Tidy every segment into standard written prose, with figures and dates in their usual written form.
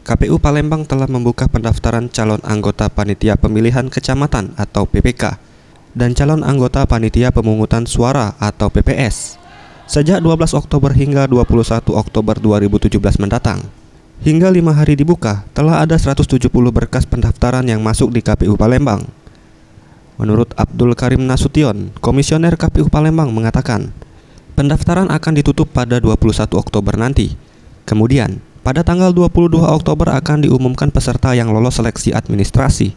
KPU Palembang telah membuka pendaftaran calon anggota Panitia Pemilihan Kecamatan atau PPK dan calon anggota Panitia Pemungutan Suara atau PPS sejak 12 Oktober hingga 21 Oktober 2017 mendatang. Hingga 5 hari dibuka, telah ada 170 berkas pendaftaran yang masuk di KPU Palembang. Menurut Abdul Karim Nasution, Komisioner KPU Palembang mengatakan, pendaftaran akan ditutup pada 21 Oktober nanti. Kemudian, pada tanggal 22 Oktober akan diumumkan peserta yang lolos seleksi administrasi.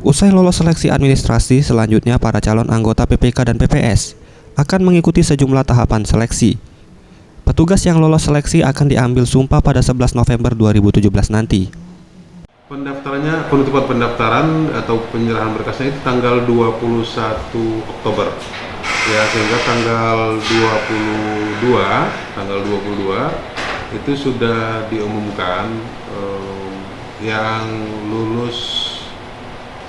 Usai lolos seleksi administrasi, selanjutnya para calon anggota PPK dan PPS akan mengikuti sejumlah tahapan seleksi. Petugas yang lolos seleksi akan diambil sumpah pada 11 November 2017 nanti. Pendaftarannya, penutupan pendaftaran atau penyerahan berkasnya itu tanggal 21 Oktober. Ya, sehingga tanggal 22 itu sudah diumumkan yang lulus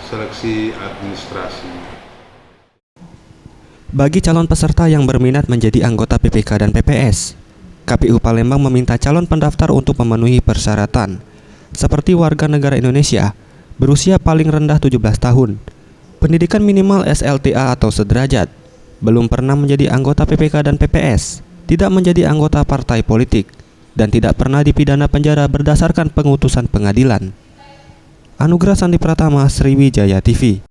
seleksi administrasi. Bagi calon peserta yang berminat menjadi anggota PPK dan PPS, KPU Palembang meminta calon pendaftar untuk memenuhi persyaratan seperti warga negara Indonesia, berusia paling rendah 17 tahun, pendidikan minimal SLTA atau sederajat, belum pernah menjadi anggota PPK dan PPS, tidak menjadi anggota partai politik, dan tidak pernah dipidana penjara berdasarkan pengutusan pengadilan. Anugrah Sandi Pratama, Sriwijaya TV.